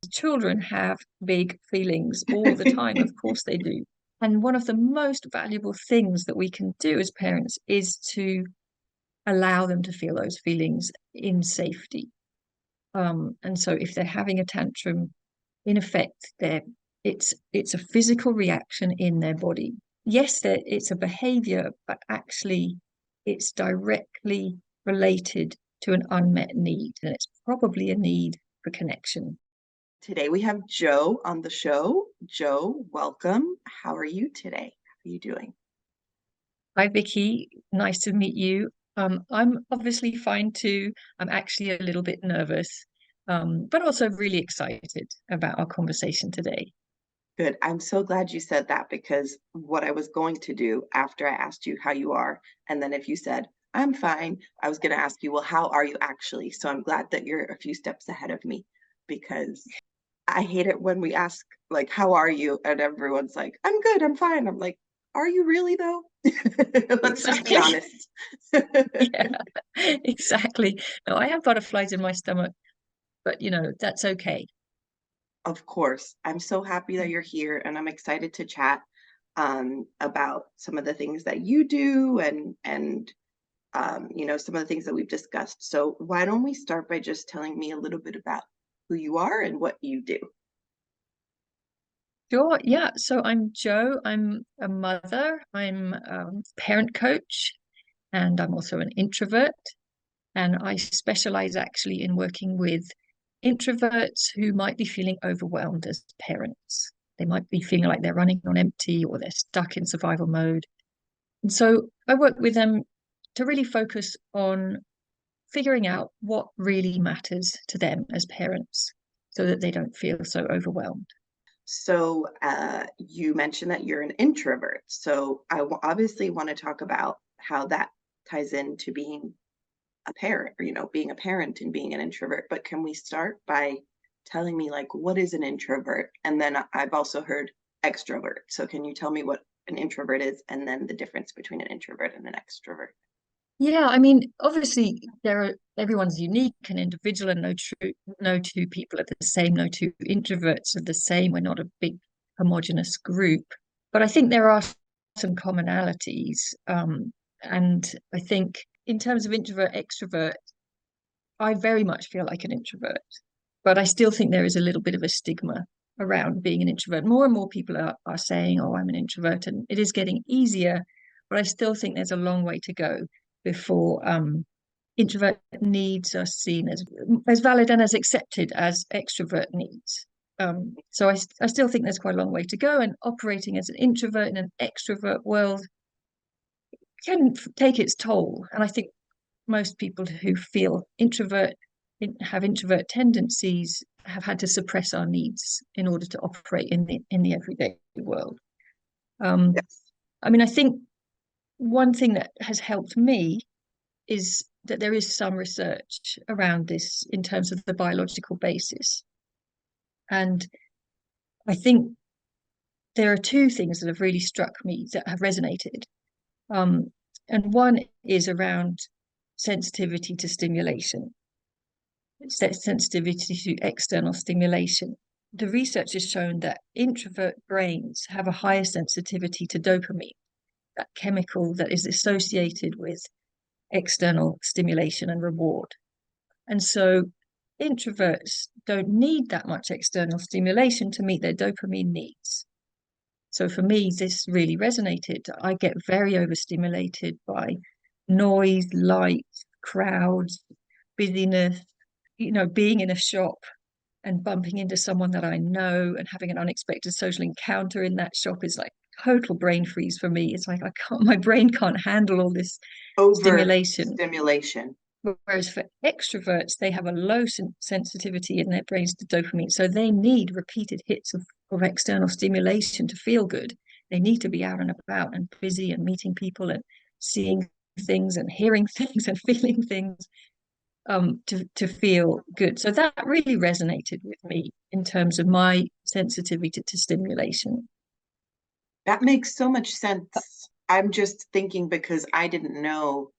children have big feelings all the time. Of course they do. And one of the most valuable things that we can do as parents is to allow them to feel those feelings in safety. And so if they're having a tantrum, in effect, it's a physical reaction in their body. Yes, it's a behavior, but actually it's directly related to an unmet need, and it's probably a need for connection. Today we have Joe on the show. Joe, welcome. How are you today? How are you doing? Hi, Vicky. Nice to meet you. I'm obviously fine too. I'm actually a little bit nervous, but also really excited about our conversation today. Good. I'm so glad you said that because what I was going to do after I asked you how you are, and then if you said, I'm fine, I was going to ask you, well, how are you actually? So I'm glad that you're a few steps ahead of me because I hate it when we ask, like, how are you? And everyone's like, I'm good, I'm fine. I'm like, are you really though? Let's just be Exactly. honest. Yeah, exactly. No, I have butterflies in my stomach, but that's okay. Of course. I'm so happy that you're here and I'm excited to chat about some of the things that you do and some of the things that we've discussed. So why don't we start by just telling me a little bit about who you are and what you do? Sure. Yeah. So I'm Joe. I'm a mother. I'm a parent coach, and I'm also an introvert. And I specialize actually in working with introverts who might be feeling overwhelmed as parents. They might be feeling like they're running on empty or they're stuck in survival mode. And so I work with them to really focus on figuring out what really matters to them as parents so that they don't feel so overwhelmed. So you mentioned that you're an introvert. So obviously want to talk about how that ties into being a parent, or being a parent and being an introvert. But can we start by telling me, like, what is an introvert? And then I've also heard extrovert. So can you tell me what an introvert is and then the difference between an introvert and an extrovert? Yeah, I mean, obviously everyone's unique and individual, and no two people are the same, no two introverts are the same. We're not a big homogenous group, but I think there are some commonalities. And I think in terms of introvert extrovert, I very much feel like an introvert, but I still think there is a little bit of a stigma around being an introvert. More and more people are saying, "Oh, I'm an introvert," and it is getting easier, but I still think there's a long way to go before introvert needs are seen as valid and as accepted as extrovert needs. So I still think there's quite a long way to go, and operating as an introvert in an extrovert world can take its toll. And I think most people who feel have introvert tendencies have had to suppress our needs in order to operate in the everyday world. Um, Yes. I mean, I think one thing that has helped me is that there is some research around this in terms of the biological basis. And I think there are two things that have really struck me that have resonated. Um, and one is around sensitivity to stimulation, sensitivity to external stimulation. The research has shown that introvert brains have a higher sensitivity to dopamine, that chemical that is associated with external stimulation and reward. And so introverts don't need that much external stimulation to meet their dopamine needs. So for me, this really resonated. I get very overstimulated by noise, light, crowds, busyness, being in a shop and bumping into someone that I know and having an unexpected social encounter in that shop is like total brain freeze for me. It's like my brain can't handle all this Over stimulation. stimulation. Whereas for extroverts, they have a low sensitivity in their brains to dopamine. So they need repeated hits of external stimulation to feel good. They need to be out and about and busy and meeting people and seeing things and hearing things and feeling things to feel good. So that really resonated with me in terms of my sensitivity to stimulation. That makes so much sense. I'm just thinking because I didn't know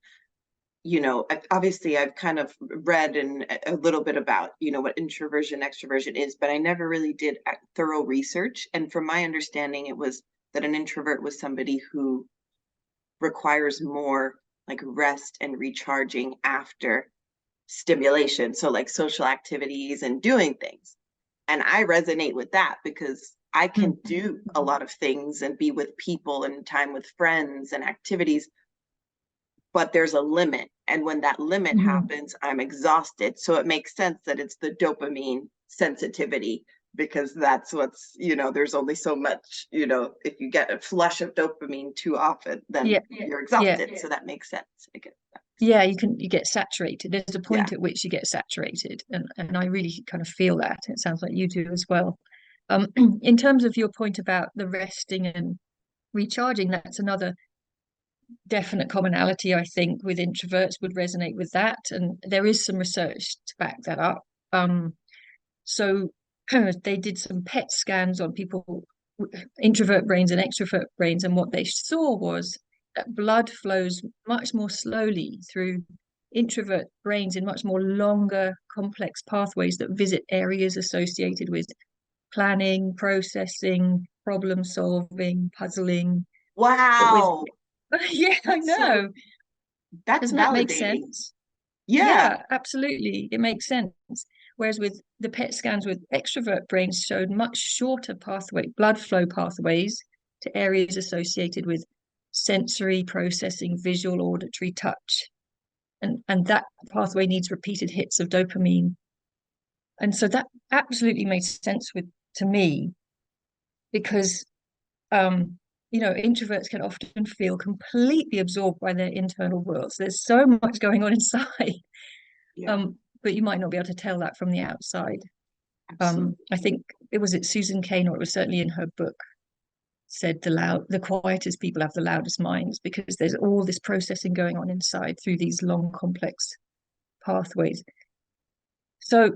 obviously I've kind of read and a little bit about, what introversion, extroversion is, but I never really did thorough research. And from my understanding, it was that an introvert was somebody who requires more like rest and recharging after stimulation. So like social activities and doing things. And I resonate with that because I can do a lot of things and be with people and time with friends and activities, but there's a limit. And when that limit happens, I'm exhausted. So it makes sense that it's the dopamine sensitivity, because that's what's, there's only so much, if you get a flush of dopamine too often, then you're exhausted. So that makes sense. I get that. Yeah, you get saturated. There's a point at which you get saturated, and I really kind of feel that. It sounds like you do as well. In terms of your point about the resting and recharging, that's another definite commonality, I think, with introverts would resonate with that. And there is some research to back that up. So they did some PET scans on people, introvert brains and extrovert brains, and what they saw was that blood flows much more slowly through introvert brains in much more longer, complex pathways that visit areas associated with planning, processing, problem solving, puzzling. But with Wow. yeah, I know. That's Doesn't that make validating. sense? Yeah. Yeah, absolutely. It makes sense. Whereas with the PET scans with extrovert brains showed much shorter blood flow pathways to areas associated with sensory processing, visual, auditory, touch. And that pathway needs repeated hits of dopamine. And so that absolutely made sense to me because introverts can often feel completely absorbed by their internal worlds. There's so much going on inside. Yeah. But you might not be able to tell that from the outside. Absolutely. I think it Susan Cain, or it was certainly in her book, said the quietest people have the loudest minds because there's all this processing going on inside through these long, complex pathways. So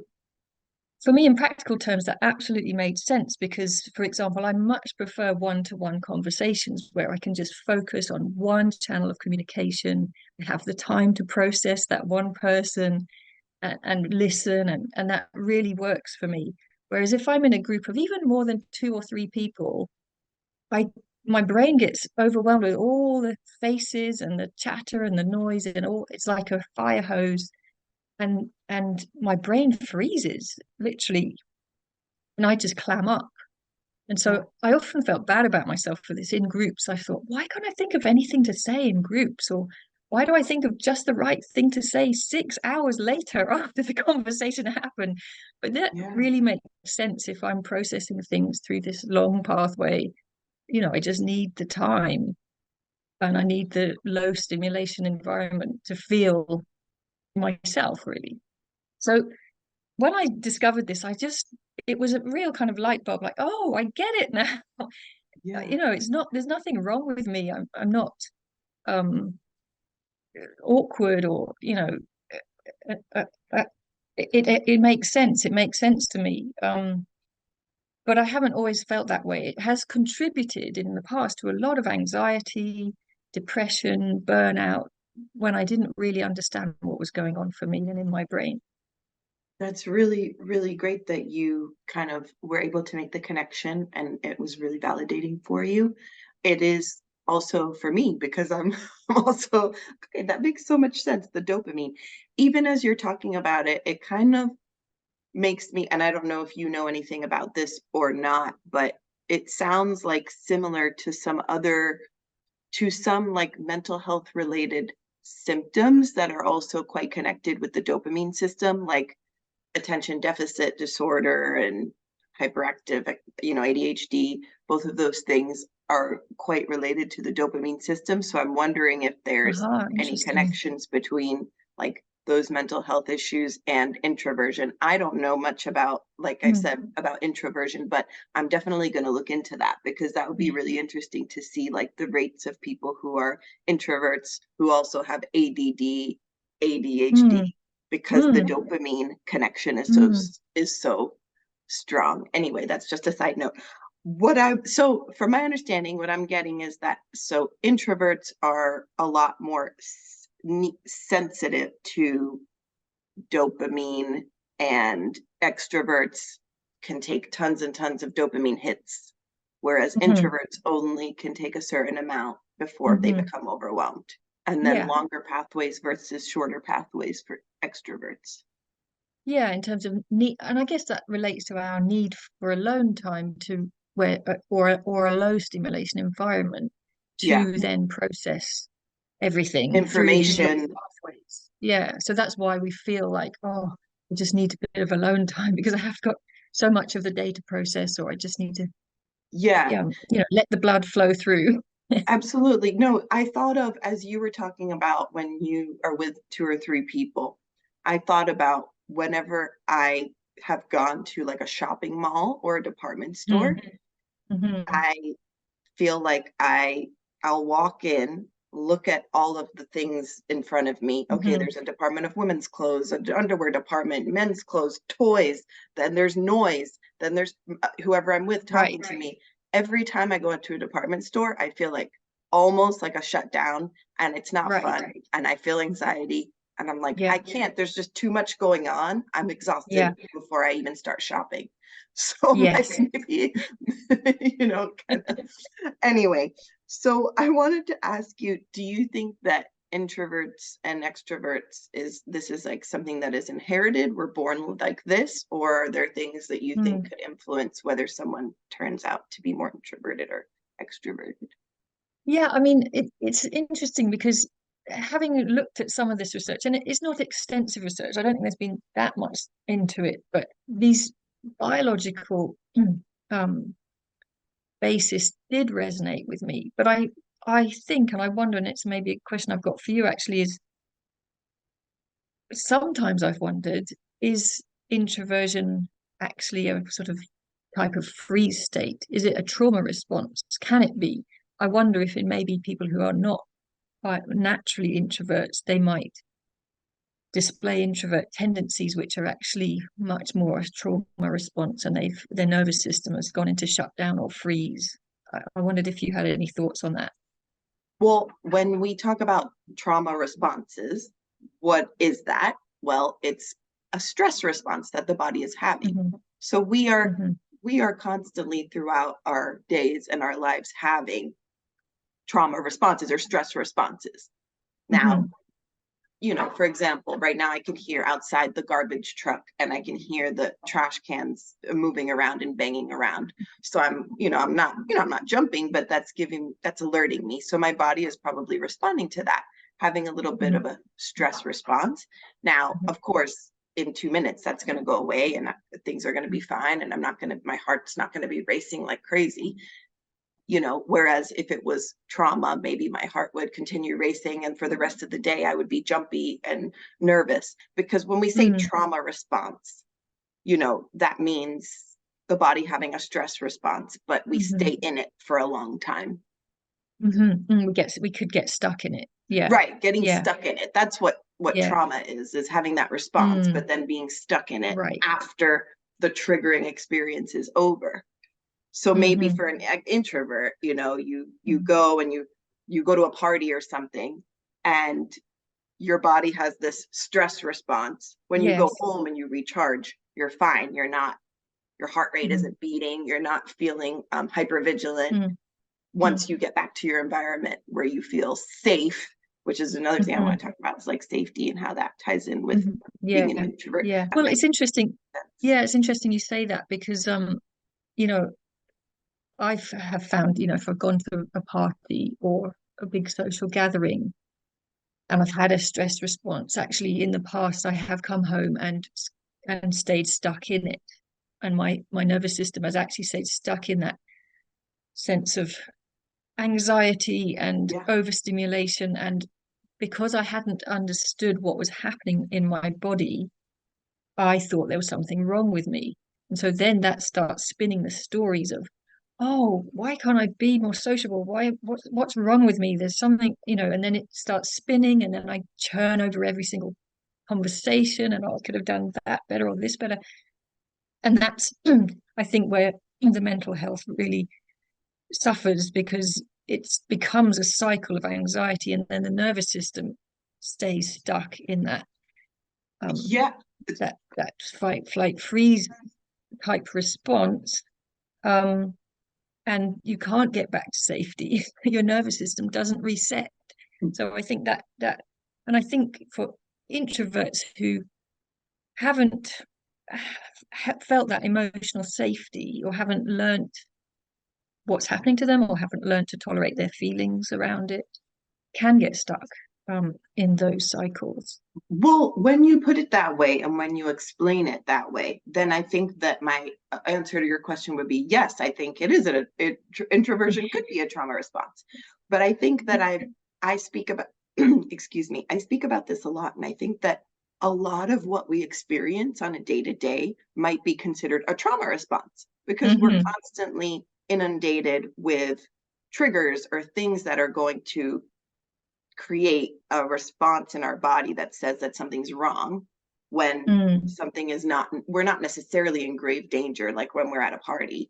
for me, in practical terms, that absolutely made sense because, for example, I much prefer one-to-one conversations where I can just focus on one channel of communication. I have the time to process that one person and listen, and that really works for me. Whereas if I'm in a group of even more than two or three people, I my brain gets overwhelmed with all the faces and the chatter and the noise and all. It's like a fire hose, and my brain freezes literally, and I just clam up. And Yeah. so I often felt bad about myself for this in groups. I thought, why can't I think of anything to say in groups? Or why do I think of just the right thing to say 6 hours later after the conversation happened? But that really makes sense if I'm processing things through this long pathway. I just need the time and I need the low stimulation environment to feel myself, really. So when I discovered this, it was a real kind of light bulb, like, oh, I get it now. Yeah. There's nothing wrong with me. I'm not um awkward or, uh, uh, uh, it makes sense. It makes sense to me. But I haven't always felt that way. It has contributed in the past to a lot of anxiety, depression, burnout, when I didn't really understand what was going on for me and in my brain. That's really, really great that you kind of were able to make the connection and it was really validating for you. It is also for me because I'm also, okay, that makes so much sense. The dopamine, even as you're talking about it, it kind of makes me, and I don't know if you know anything about this or not, but it sounds like similar to some like mental health related symptoms that are also quite connected with the dopamine system, like attention deficit disorder and hyperactive, ADHD. Both of those things are quite related to the dopamine system. So I'm wondering if there's any Interesting. connections between like those mental health issues and introversion. I don't know much about, like I said, about introversion, but I'm definitely going to look into that because that would be really interesting to see like the rates of people who are introverts who also have ADD, ADHD, because the dopamine connection is so strong. Anyway, that's just a side note. So from my understanding, what I'm getting is that so introverts are a lot more sensitive to dopamine, and extroverts can take tons and tons of dopamine hits, whereas introverts only can take a certain amount before they become overwhelmed. And then longer pathways versus shorter pathways for extroverts. Yeah, in terms of need, and I guess that relates to our need for alone time to where or a low stimulation environment Yeah. to then process everything through these Information. pathways. Yeah, so that's why we feel like, oh, I just need a bit of alone time because I have got so much of the day to process, or I just need to, Yeah, let the blood flow through. absolutely. No, I thought of, as you were talking about when you are with 2 or 3 people, I thought about whenever I have gone to like a shopping mall or a department store, I feel like I'll walk in, look at all of the things in front of me. Okay, there's a department of women's clothes, an underwear department, men's clothes, toys, then there's noise, then there's whoever I'm with talking to me. Every time I go into a department store, I feel like almost like a shutdown, and it's not fun, and I feel anxiety, and I'm like, I can't, there's just too much going on. I'm exhausted before I even start shopping. So maybe, kind of. Anyway, so I wanted to ask you, do you think that introverts and extroverts is like something that is inherited? We're born like this, or are there things that you think could influence whether someone turns out to be more introverted or extroverted? Yeah, I mean, it's interesting because having looked at some of this research, and it is not extensive research, I don't think there's been that much into it, but these biological um, basis did resonate with me. But I think, and I wonder, and it's maybe a question I've got for you actually, is sometimes I've wondered, is introversion actually a sort of type of freeze state? Is it a trauma response? Can it be? I wonder if it may be people who are not naturally introverts, they might display introvert tendencies, which are actually much more a trauma response, and their nervous system has gone into shutdown or freeze. I wondered if you had any thoughts on that. Well, when we talk about trauma responses, what is that? Well, it's a stress response that the body is having. So we are constantly throughout our days and our lives having trauma responses or stress responses. Now, for example, right now I can hear outside the garbage truck and I can hear the trash cans moving around and banging around. So I'm not jumping, but that's alerting me. So my body is probably responding to that, having a little bit of a stress response. Now, of course, in 2 minutes, that's going to go away and things are going to be fine. And my heart's not going to be racing like crazy. Whereas if it was trauma, maybe my heart would continue racing and for the rest of the day I would be jumpy and nervous. Because when we say trauma response, that means the body having a stress response, but we stay in it for a long time. We could get stuck in it. Yeah. Right. Getting stuck in it. That's what trauma is having that response, but then being stuck in it after the triggering experience is over. So maybe for an introvert, you go and you go to a party or something and your body has this stress response. When you go home and you recharge, you're fine. Your heart rate isn't beating. You're not feeling hypervigilant. Once you get back to your environment where you feel safe, which is another thing I want to talk about, is like safety and how that ties in with being an introvert. Yeah. Well, it's interesting. Yeah, it's interesting you say that because you know, I have found, if I've gone to a party or a big social gathering and I've had a stress response, actually in the past I have come home and stayed stuck in it. And my nervous system has actually stayed stuck in that sense of anxiety and overstimulation. And because I hadn't understood what was happening in my body, I thought there was something wrong with me. And so then that starts spinning the stories of, oh, why can't I be more sociable? What's wrong with me? There's something, and then it starts spinning, and then I churn over every single conversation, and oh, I could have done that better or this better. And that's, I think, where the mental health really suffers because it becomes a cycle of anxiety, and then the nervous system stays stuck in Yeah. that fight, flight, freeze type response. Um, and you can't get back to safety. Your nervous system doesn't reset. So I think and I think for introverts who haven't felt that emotional safety, or haven't learned what's happening to them, or haven't learned to tolerate their feelings around it, can get stuck in those cycles. Well, when you put it that way and when you explain it that way, then I think that my answer to your question would be yes, I think it is introversion could be a trauma response. But I think that I speak about excuse me, I speak about this a lot, and I think that a lot of what we experience on a day-to-day might be considered a trauma response because we're constantly inundated with triggers or things that are going to create a response in our body that says that something's wrong when something is not, we're not necessarily in grave danger, like when we're at a party.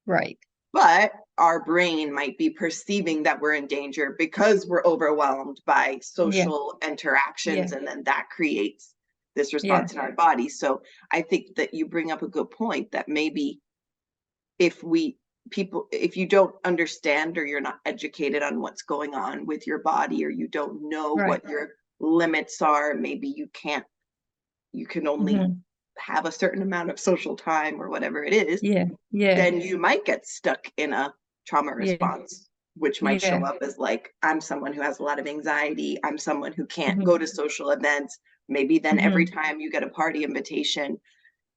Right. But our brain might be perceiving that we're in danger because we're overwhelmed by social interactions, and then that creates this response in our body. So I think that you bring up a good point that maybe if if you don't understand, or you're not educated on what's going on with your body, or you don't know what your limits are, maybe you can only have a certain amount of social time or whatever it is, then you might get stuck in a trauma response, which might show up as like, I'm someone who has a lot of anxiety, I'm someone who can't go to social events. Maybe then every time you get a party invitation,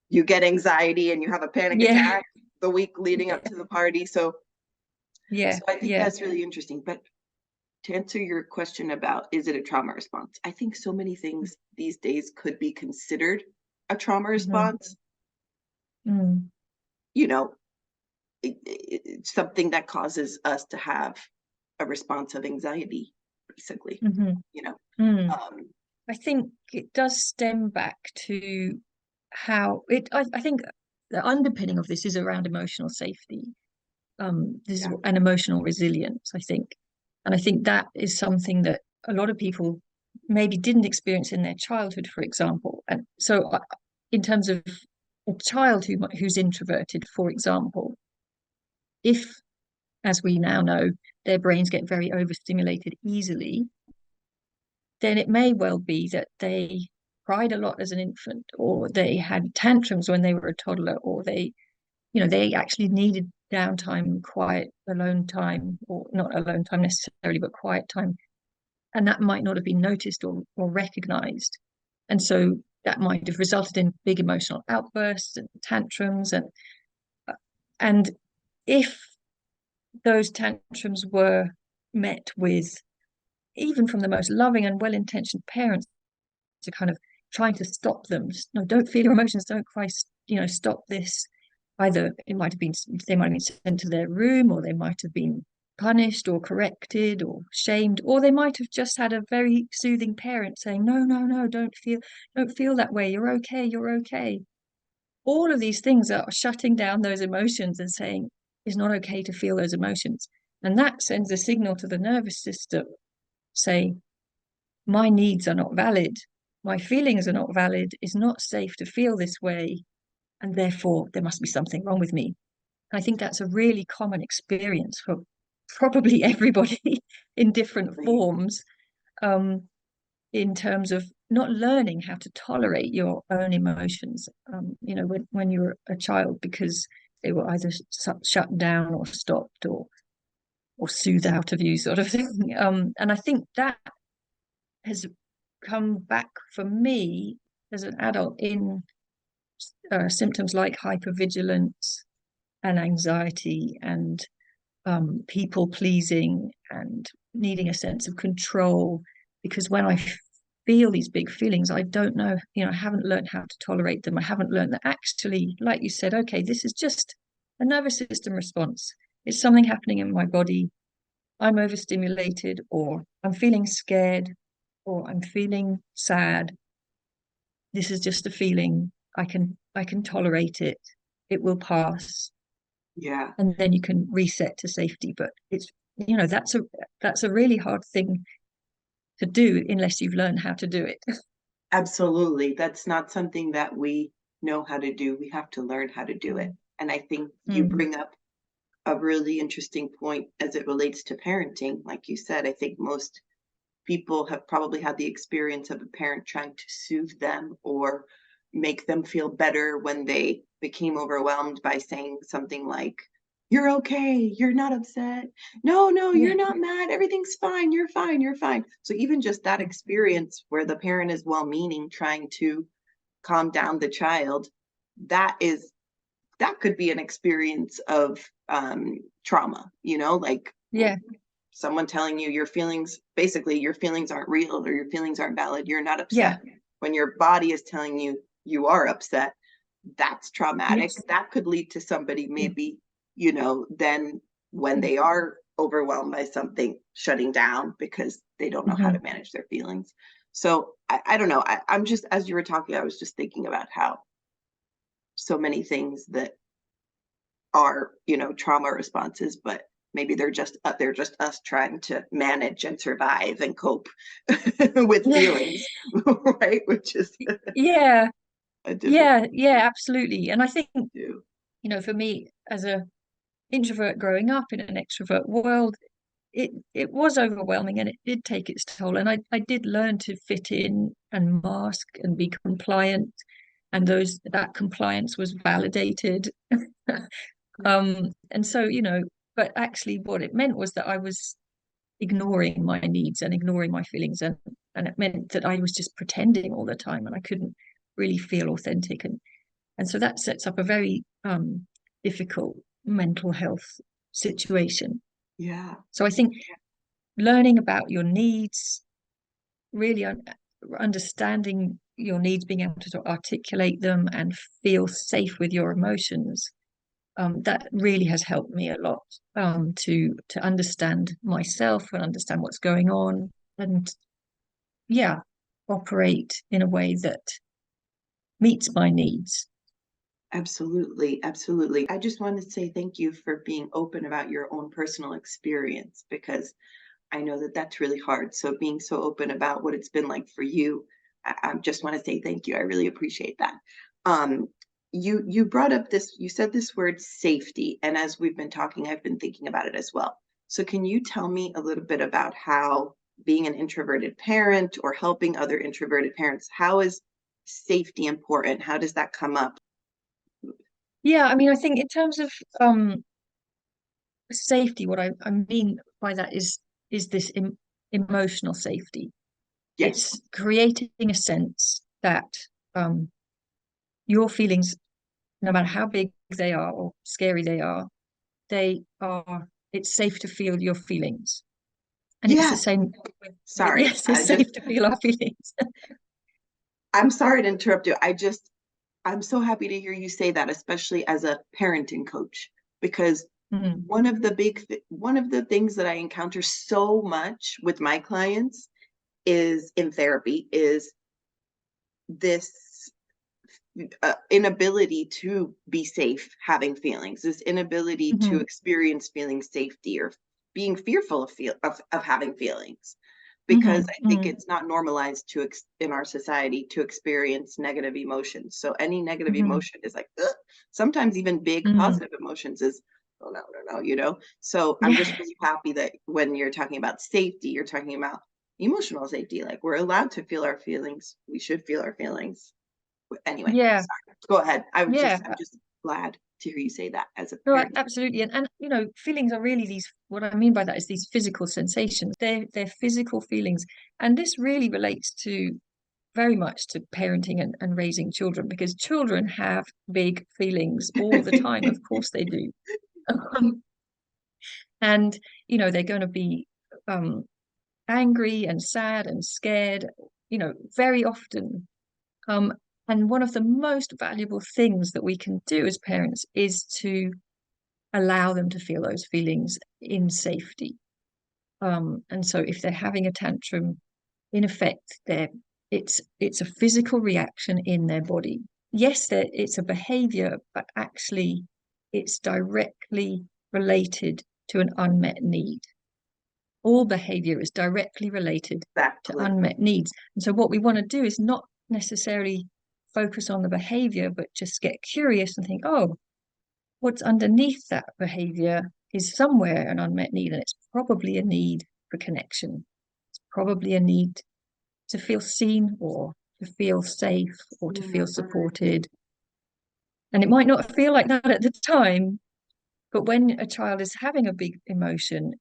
you get anxiety and you have a panic attack the week leading up to the party. So I think that's really interesting. But to answer your question about, is it a trauma response? I think so many things these days could be considered a trauma response. You know, it's something that causes us to have a response of anxiety, basically, you know. I think it does stem back to how I think the underpinning of this is around emotional safety. This is an emotional resilience, I think. And I think that is something that a lot of people maybe didn't experience in their childhood, for example. And so in terms of a child who's introverted, for example, if, as we now know, their brains get very overstimulated easily, then it may well be that they cried a lot as an infant, or they had tantrums when they were a toddler, or they actually needed downtime, quiet, alone time, or not alone time necessarily, but quiet time. And that might not have been noticed or recognized. And so that might have resulted in big emotional outbursts and tantrums. And if those tantrums were met with, even from the most loving and well-intentioned parents, to kind of trying to stop them, no, don't feel your emotions, don't cry, stop this. Either they might have been sent to their room, or they might have been punished or corrected or shamed, or they might have just had a very soothing parent saying, no, no, no, don't feel that way, you're okay, you're okay. All of these things are shutting down those emotions and saying it's not okay to feel those emotions. And that sends a signal to the nervous system, say, my needs are not valid, my feelings are not valid, it's not safe to feel this way, and therefore there must be something wrong with me. I think that's a really common experience for probably everybody in different forms, in terms of not learning how to tolerate your own emotions, when you were a child, because they were either shut down or stopped or soothed out of you, sort of thing. And I think that has come back for me as an adult in symptoms like hypervigilance and anxiety and people pleasing and needing a sense of control. Because when I feel these big feelings, I don't know, I haven't learned how to tolerate them. I haven't learned that actually, like you said, okay, this is just a nervous system response. It's something happening in my body. I'm overstimulated, or I'm feeling scared, or I'm feeling sad. This is just a feeling. I can tolerate it. It will pass. Yeah. And then you can reset to safety. But it's, that's a really hard thing to do unless you've learned how to do it. Absolutely. That's not something that we know how to do. We have to learn how to do it. And I think you Mm. bring up a really interesting point as it relates to parenting. Like you said, I think most people have probably had the experience of a parent trying to soothe them or make them feel better when they became overwhelmed by saying something like, "You're okay, you're not upset. No, no, Yeah. you're not mad. Everything's fine. You're fine. You're fine." So even just that experience where the parent is well-meaning trying to calm down the child, that is that could be an experience of trauma, like Yeah. someone telling you your feelings, basically your feelings aren't real or your feelings aren't valid, you're not Yeah. upset. When your body is telling you you are upset, that's traumatic. Yes. That could lead to somebody Yeah. maybe, then when they are overwhelmed by something, shutting down because they don't know how to Mhm. manage their feelings. So I don't know. I'm just, as you were talking, I was just thinking about how so many things that are, trauma responses, but maybe they're just us trying to manage and survive and cope with Yeah. feelings, right? Which is Yeah. a difficult Yeah. Yeah. Absolutely. And I think, to do. for me as a introvert growing up in an extrovert world, it was overwhelming and it did take its toll. And I did learn to fit in and mask and be compliant, and that compliance was validated. And so, but actually what it meant was that I was ignoring my needs and ignoring my feelings, and it meant that I was just pretending all the time and I couldn't really feel authentic. And so that sets up a very difficult mental health situation. Yeah, So I think learning about your needs, really understanding your needs, being able to articulate them and feel safe with your emotions, that really has helped me a lot, to understand myself and understand what's going on, and yeah, operate in a way that meets my needs. absolutely, absolutely. I just want to say thank you for being open about your own personal experience because I know that that's really hard. So being so open about what it's been like for you, I just want to say thank you. I really appreciate that. Um, you brought up this, you said this word safety, and as we've been talking, I've been thinking about it as well. So can you tell me a little bit about how being an introverted parent or helping other introverted parents, how is safety important? How does that come up? Yeah, I mean, I think in terms of safety, what I mean by that is this emotional safety. Yes. It's creating a sense that um, your feelings, no matter how big they are or scary they are, it's safe to feel your feelings. And it's the Yes. same with, Sorry. yes, it's safe to feel our feelings. I'm sorry to interrupt you. I'm so happy to hear you say that, especially as a parenting coach, because Mm, one of the things that I encounter so much with my clients is in therapy is this inability to be safe having feelings, this inability to mhm, experience feeling safety or being fearful of having feelings because mhm, I think mhm, it's not normalized in our society to experience negative emotions. So any negative mhm, emotion is like, ugh. Sometimes even big mhm. positive emotions is, oh no, no, no, So I'm Yeah, just really happy that when you're talking about safety, you're talking about emotional safety. Like we're allowed to feel our feelings. We should feel our feelings. Anyway, yeah, sorry. Go ahead. yeah. I'm just glad to hear you say that as a No, parent. absolutely. And feelings are really these, what I mean by that is these physical sensations. They're physical feelings. And this really relates to very much to parenting and raising children, because children have big feelings all the time. Of course they do. Um, and they're going to be um, angry and sad and scared, very often. Um, and one of the most valuable things that we can do as parents is to allow them to feel those feelings in safety. And so if they're having a tantrum, in effect, it's a physical reaction in their body. Yes, it's a behavior, but actually it's directly related to an unmet need. all behavior is directly related to Exactly. unmet needs. And so what we want to do is not necessarily focus on the behavior, but just get curious and think, oh, what's underneath that behavior is somewhere an unmet need, and it's probably a need for connection. It's probably a need to feel seen or to feel safe or to feel Mhm. supported. And it might not feel like that at the time, but when a child is having a big emotion,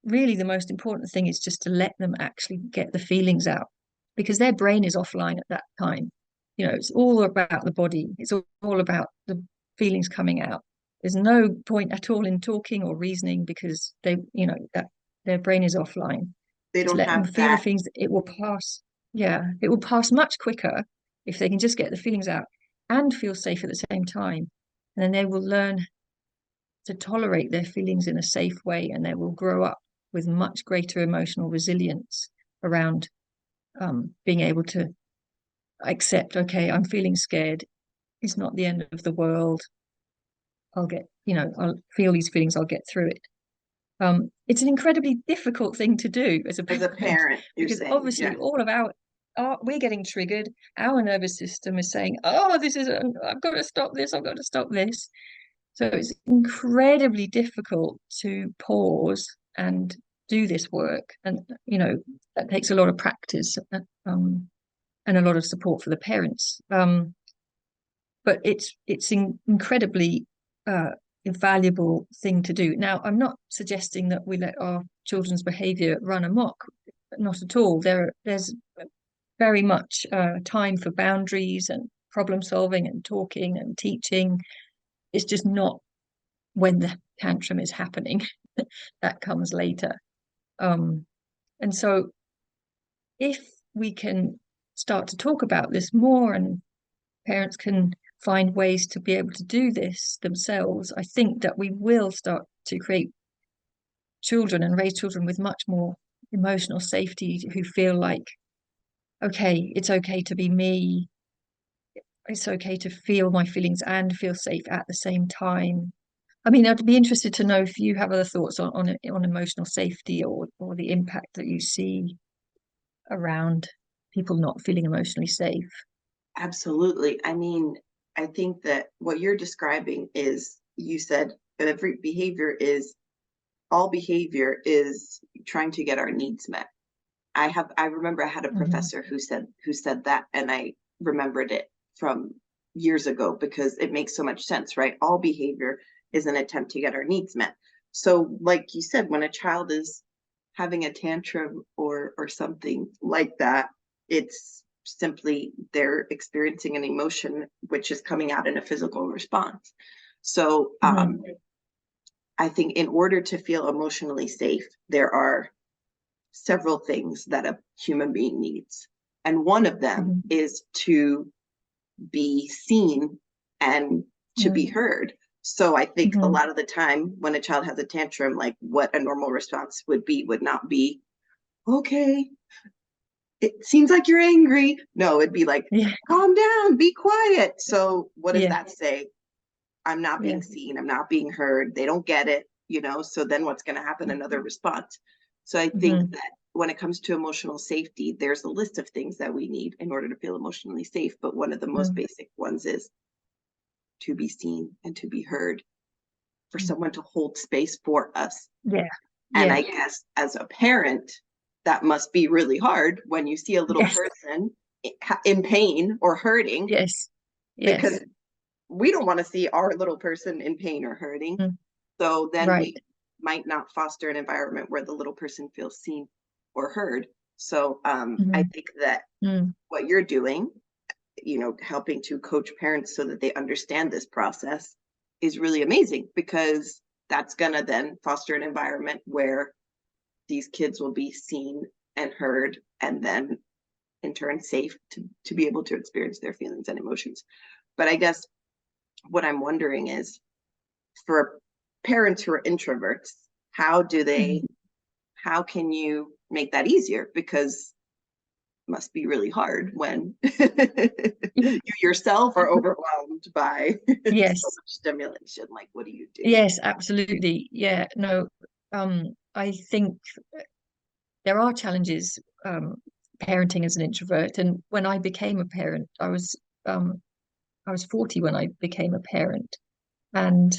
really the most important thing is just to let them actually get the feelings out, because their brain is offline at that time. It's all about the body. It's all about the feelings coming out. There's no point at all in talking or reasoning, because that their brain is offline. They Just don't let them have feel the that. things. It will pass. Yeah, it will pass much quicker if they can just get the feelings out and feel safe at the same time. And then they will learn to tolerate their feelings in a safe way, and they will grow up with much greater emotional resilience around being able to accept, okay, I'm feeling scared. It's not the end of the world. I'll feel these feelings, I'll get through it. It's an incredibly difficult thing to do as a As a parent, parent, you're because saying, obviously yeah. all of we're getting triggered. Our nervous system is saying, oh, I've got to stop this, I've got to stop this. So it's incredibly difficult to pause and do this work. And, that takes a lot of practice, and a lot of support for the parents. But it's incredibly uh, valuable thing to do. Now, I'm not suggesting that we let our children's behavior run amok. Not at all. There's very much time for boundaries and problem solving and talking and teaching. It's just not when the tantrum is happening. That comes later. Um, and so if we can start to talk about this more, and parents can find ways to be able to do this themselves, I think that we will start to create children and raise children with much more emotional safety, who feel like, okay, it's okay to be me. It's okay to feel my feelings and feel safe at the same time. I mean, I'd be interested to know if you have other thoughts on emotional safety, or the impact that you see around people not feeling emotionally safe. Absolutely. I mean, I think that what you're describing is, you said every behavior is, all behavior is trying to get our needs met. I remember I had a Mhm. professor who said that, and I remembered it from years ago because it makes so much sense, right? All behavior is an attempt to get our needs met. So, like you said, when a child is having a tantrum or something like that, it's simply they're experiencing an emotion which is coming out in a physical response. So, Mhm. I think in order to feel emotionally safe, there are several things that a human being needs. And one of them Mhm. is to be seen and to be Mhm. heard. So I think a Mhm. lot of the time when a child has a tantrum, like what a normal response would not be, okay, it seems like you're angry. No, it'd be like, Yeah. calm down, be quiet. So what does Yeah. that say? I'm not Yeah. being seen, I'm not being heard, they don't get it. So then what's going to happen? Another response. So I think Mhm. that when it comes to emotional safety, there's a list of things that we need in order to feel emotionally safe. But one of the most Mhm. basic ones is to be seen and to be heard, for Mhm. someone to hold space for us. Yeah. And Yeah. I guess as a parent, that must be really hard when you see a little Yes. person in pain or hurting, Yes. because Yes. we don't want to see our little person in pain or hurting. Mm. So then Right. we might not foster an environment where the little person feels seen or heard. So I Mhm. think that Mm. what you're doing, helping to coach parents so that they understand this process, is really amazing, because that's going to then foster an environment where these kids will be seen and heard, and then in turn safe to be able to experience their feelings and emotions. But I guess what I'm wondering is, for parents who are introverts, how do they Mhm. how can you make that easier? Because it must be really hard when Yeah. you yourself are overwhelmed by so Yes. much stimulation. Like, what do you do? Yes, absolutely. Yeah. No. I think there are challenges parenting as an introvert. And when I became a parent, I was 40 when I became a parent, and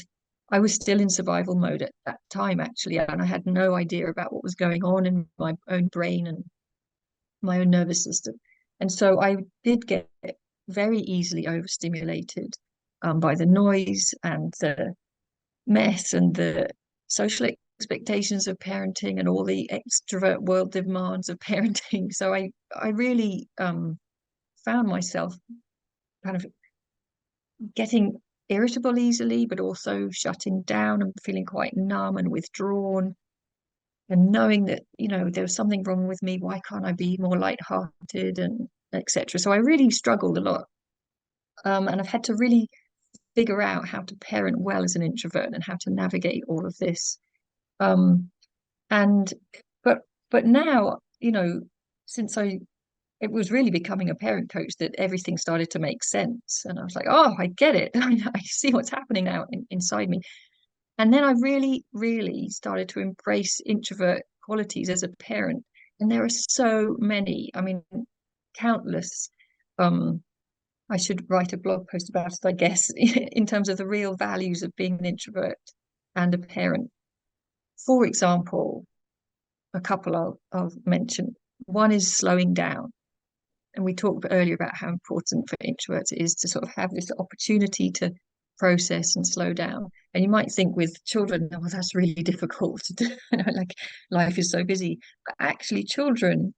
I was still in survival mode at that time, actually, and I had no idea about what was going on in my own brain and my own nervous system. And so I did get very easily overstimulated by the noise and the mess and the social expectations of parenting and all the extrovert world demands of parenting. So I really found myself kind of getting irritable easily, but also shutting down and feeling quite numb and withdrawn, and knowing that, there was something wrong with me. Why can't I be more lighthearted and etc. So I really struggled a lot. And I've had to really figure out how to parent well as an introvert and how to navigate all of this. Um, and but now, since it was really becoming a parent coach that everything started to make sense. And I was like, oh, I get it. I see what's happening now inside me. And then I really, really started to embrace introvert qualities as a parent. And there are so many, I mean, countless. I should write a blog post about it, I guess, in terms of the real values of being an introvert and a parent. For example, a couple I'll mention. One is slowing down. And we talked earlier about how important for introverts it is to sort of have this opportunity to process and slow down. And you might think with children, oh, that's really difficult to do. Like life is so busy. But actually, children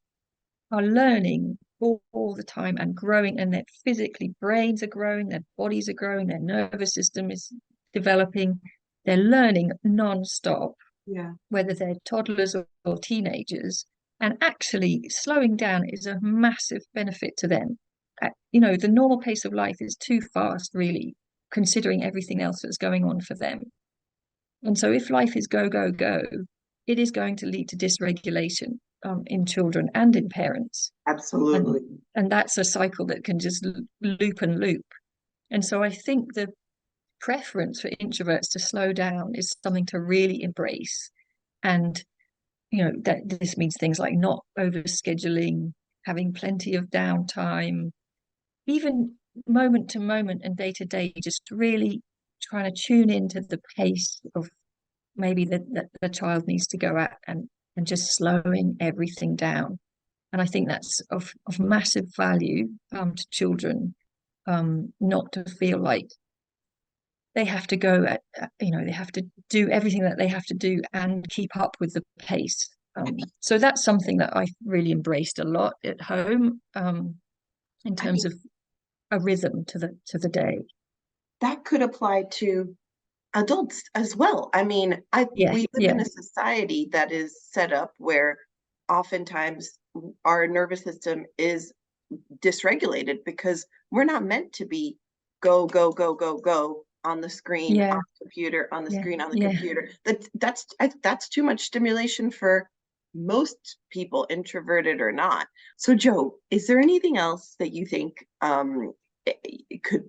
are learning all the time and growing, and their physically brains are growing, their bodies are growing, their nervous system is developing. They're learning non-stop, Yeah. whether they're toddlers or teenagers. And actually, slowing down is a massive benefit to them. The normal pace of life is too fast, really, considering everything else that's going on for them. And so, if life is go, go, go, it is going to lead to dysregulation in children and in parents. Absolutely. And that's a cycle that can just loop and loop. And so, I think the preference for introverts to slow down is something to really embrace. And that this means things like not overscheduling, having plenty of downtime, even moment to moment and day to day, just really trying to tune into the pace of maybe that the child needs to go at, and just slowing everything down. And I think that's of massive value to children, not to feel like they have to go they have to do everything that they have to do and keep up with the pace. So that's something that I really embraced a lot at home, in I terms mean, of a rhythm to the day. that could apply to adults as well. I mean, Yeah, we live yeah, in a society that is set up where oftentimes our nervous system is dysregulated because we're not meant to be go, go, go, go, go on the screen, yeah, on the computer, on the yeah, screen, on the yeah. computer. That's too much stimulation for most people, introverted or not. So, Joe, is there anything else that you think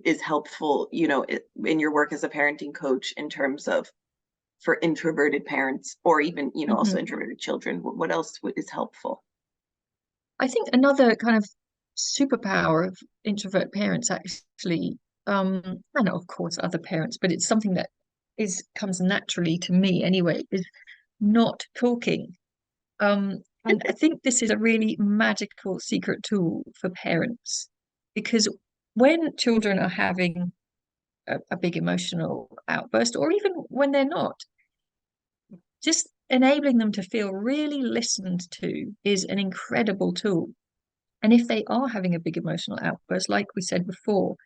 is helpful, in your work as a parenting coach in terms of for introverted parents or even, also Hmm. introverted children? What else is helpful? I think another kind of superpower of introvert parents, actually, and of course other parents, but it's something that is comes naturally to me anyway, is not talking. And I think this is a really magical secret tool for parents, because when children are having a big emotional outburst, or even when they're not, just enabling them to feel really listened to is an incredible tool. And if they are having a big emotional outburst, like we said before,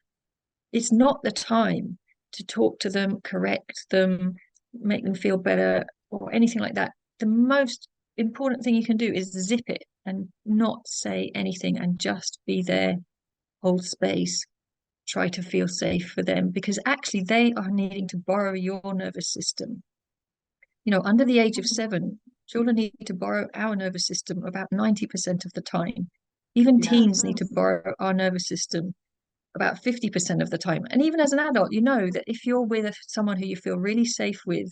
it's not the time to talk to them, correct them, make them feel better, or anything like that. The most important thing you can do is zip it and not say anything and just be there, hold space, try to feel safe for them, because actually they are needing to borrow your nervous system. Under the age of 7, children need to borrow our nervous system about 90% of the time. Even Yeah. teens need to borrow our nervous system about 50% of the time. And even as an adult, you know that if you're with someone who you feel really safe with,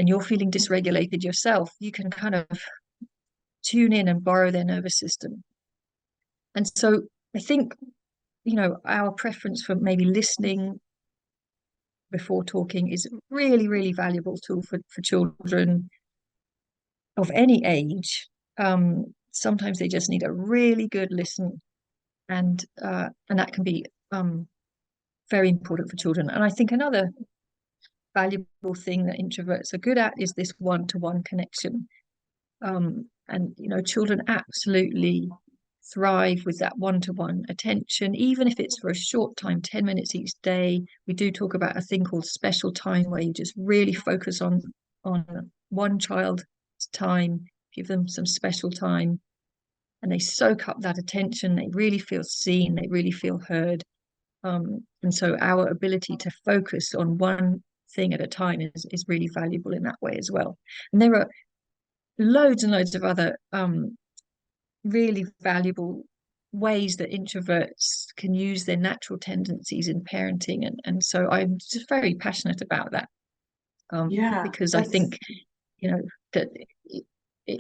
and you're feeling dysregulated yourself, you can kind of tune in and borrow their nervous system. And so I think, our preference for maybe listening before talking is a really, really valuable tool for children of any age. Sometimes they just need a really good listen, and that can be very important for children. And I think another valuable thing that introverts are good at is this one-to-one connection. And children absolutely thrive with that one-to-one attention, even if it's for a short time, 10 minutes each day. We do talk about a thing called special time, where you just really focus on one child's time, give them some special time, and they soak up that attention. They really feel seen, they really feel heard. And so our ability to focus on one thing at a time is really valuable in that way as well. And there are loads and loads of other really valuable ways that introverts can use their natural tendencies in parenting. And so I'm just very passionate about that, Yeah, because I that's think, that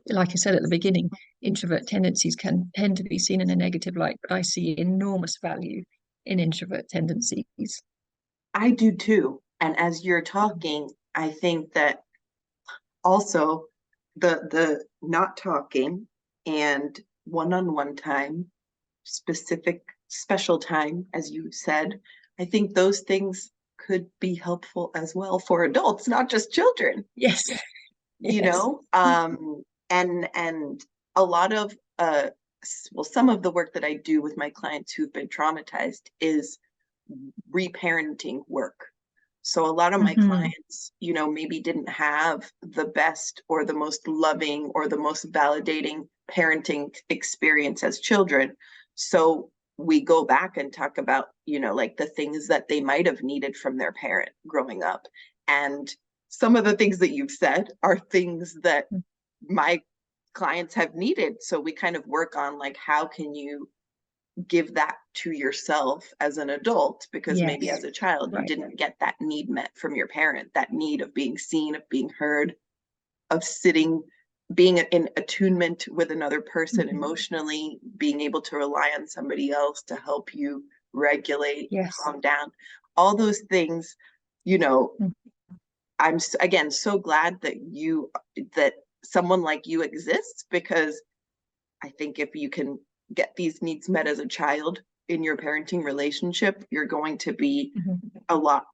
like I said at the beginning, introvert tendencies can tend to be seen in a negative light, but I see enormous value in introvert tendencies. I do too. And as you're talking, I think that also the not talking and one-on-one time, specific special time, as you said, I think those things could be helpful as well for adults, not just children. Yes, You yes. know, and a lot of well, some of the work that I do with my clients who've been traumatized is reparenting work. So a lot of my Hmm. clients, maybe didn't have the best or the most loving or the most validating parenting experience as children. So we go back and talk about, like the things that they might have needed from their parent growing up. And some of the things that you've said are things that my clients have needed. So we kind of work on like, how can you give that to yourself as an adult, because maybe Yes, as a child you right. didn't get that need met from your parent, that need of being seen, of being heard, of sitting, being in attunement with another person Mhm. emotionally, being able to rely on somebody else to help you regulate, Yes. calm down, all those things. you know Mm. I'm again so glad that someone like you exists, because I think if you can get these needs met as a child in your parenting relationship, you're going to be Mhm. a lot,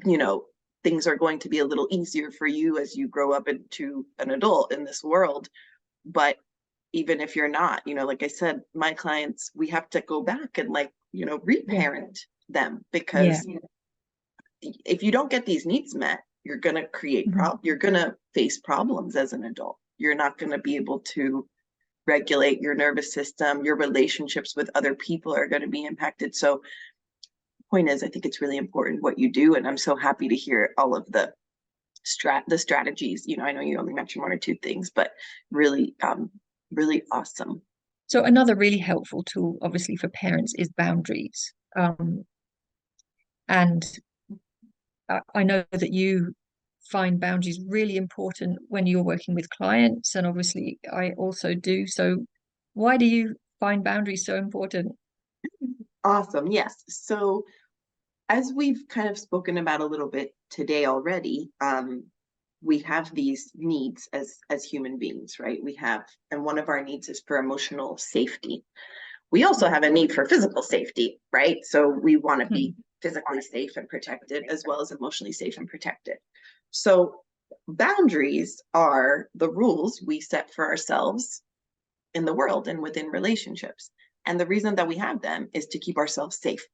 you know, things are going to be a little easier for you as you grow up into an adult in this world. But even if you're not, like I said, my clients, we have to go back and like, Yeah, reparent them, yeah. because if you don't get these needs met, you're going to Mhm. you're going to face problems as an adult. You're not going to be able to regulate your nervous system. Your relationships with other people are going to be impacted. So point is, I think it's really important what you do, and I'm so happy to hear all of the strategies. I know you only mentioned one or two things, but really really awesome. So another really helpful tool, obviously, for parents is boundaries. And I know that you find boundaries really important when you're working with clients, and obviously I also do. So why do you find boundaries so important? Awesome. Yes. So as we've kind of spoken about a little bit today already, we have these needs as human beings, right? And one of our needs is for emotional safety. We also have a need for physical safety, right? So we want to be Mhm. physically safe and protected, as well as emotionally safe and protected. So boundaries are the rules we set for ourselves in the world and within relationships. And the reason that we have them is to keep ourselves safe.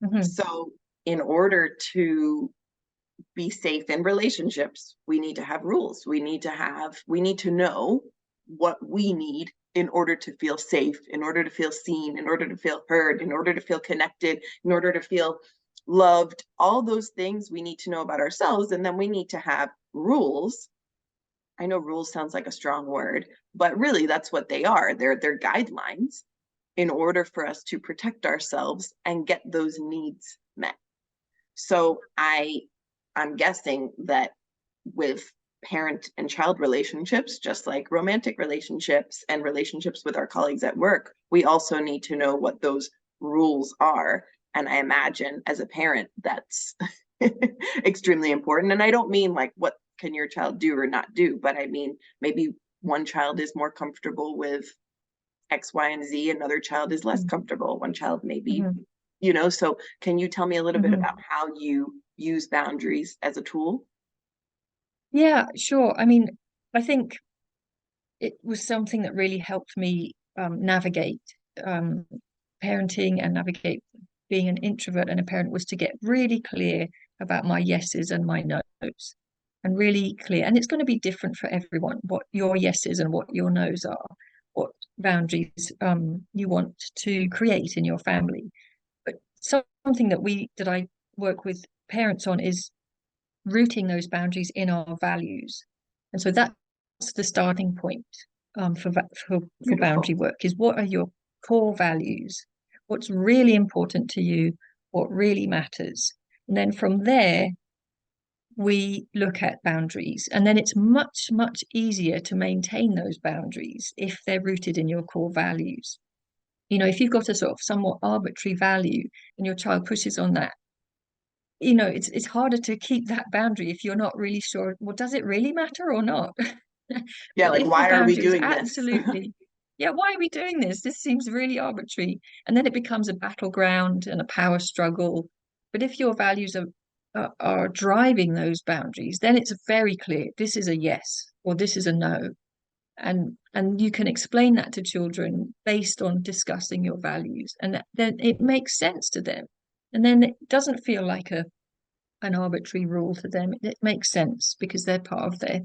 Mhm. So in order to be safe in relationships, we need to have rules. We need to know what we need in order to feel safe, in order to feel seen, in order to feel heard, in order to feel connected, in order to feel loved. All those things we need to know about ourselves. And then we need to have rules. I know rules sounds like a strong word, but really that's what they are. They're guidelines in order for us to protect ourselves and get those needs met. So I'm guessing that with parent and child relationships, just like romantic relationships and relationships with our colleagues at work, we also need to know what those rules are. And I imagine as a parent, that's extremely important. And I don't mean like what can your child do or not do, but I mean maybe one child is more comfortable with X, Y, and Z, another child is less comfortable. One child maybe, so can you tell me a little bit about how you use boundaries as a tool? Yeah, sure. I mean, I think it was something that really helped me navigate um, parenting and navigate being an introvert and a parent, was to get really clear about my yeses and my nos, and really clear. And it's going to be different for everyone, what your yeses and what your nos are, what boundaries you want to create in your family. But something that I work with parents on is rooting those boundaries in our values. And so that's the starting point for Beautiful. boundary work, is what are your core values? What's really important to you? What really matters? And then from there, we look at boundaries. And then it's much, much easier to maintain those boundaries if they're rooted in your core values. If you've got a sort of somewhat arbitrary value and your child pushes on that, it's harder to keep that boundary if you're not really sure, well, does it really matter or not? Yeah, But like, if the why are we boundary is doing this? absolutely, yeah, why are we doing this? This seems really arbitrary. And then it becomes a battleground and a power struggle. But if your values are driving those boundaries, then it's very clear this is a yes or this is a no. And you can explain that to children based on discussing your values, and then it makes sense to them. And then it doesn't feel like an arbitrary rule to them. It makes sense because they're part of their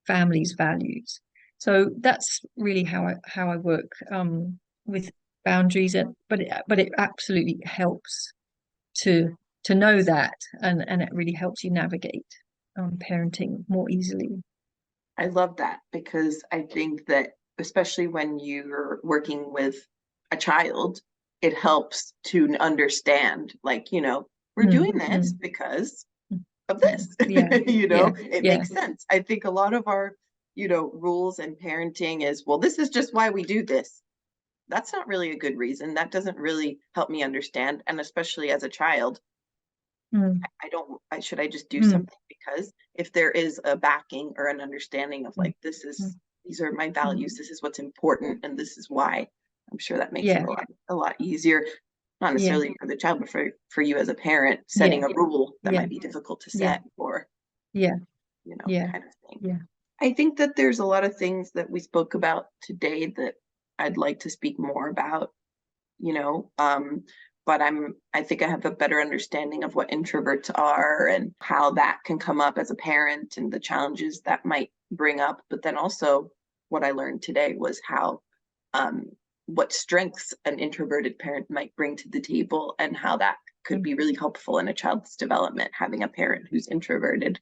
family's values. So that's really how I work with boundaries. But it absolutely helps to know that, and it really helps you navigate parenting more easily. I love that because I think that especially when you're working with a child, it helps to understand, like, we're Mm, doing this mm, because mm, of mm. this. Yeah, yeah, It yeah. makes sense. I think a lot of our, rules and parenting is, well, this is just why we do this. That's not really a good reason. That doesn't really help me understand. And especially as a child, Mm, should I just do mm, something? Because if there is a backing or an understanding of mm, like, mm, these are my mm. values, this is what's important, and this is why, I'm sure that makes it Yeah, a lot easier, not yeah, necessarily for the child, but for you as a parent, yeah, setting a rule that yeah, might be difficult to yeah, set or, yeah, yeah, kind of thing. yeah. I think that there's a lot of things that we spoke about today that I'd like to speak more about, you know, um, but I think I have a better understanding of what introverts are and how that can come up as a parent and the challenges that might bring up. But then also what I learned today was how, um, what strengths an introverted parent might bring to the table and how that could Mm, be really helpful in a child's development. Having a parent who's introverted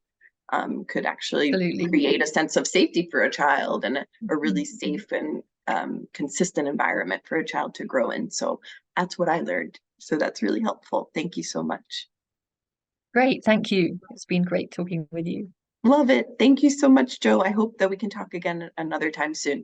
could actually absolutely. create a sense of safety for a child and a Mm, really mm. safe and consistent environment for a child to grow in. So that's what I learned. So that's really helpful. Thank you so much. Great, thank you. It's been great talking with you. Love it. Thank you so much, Joe. I hope that we can talk again another time soon.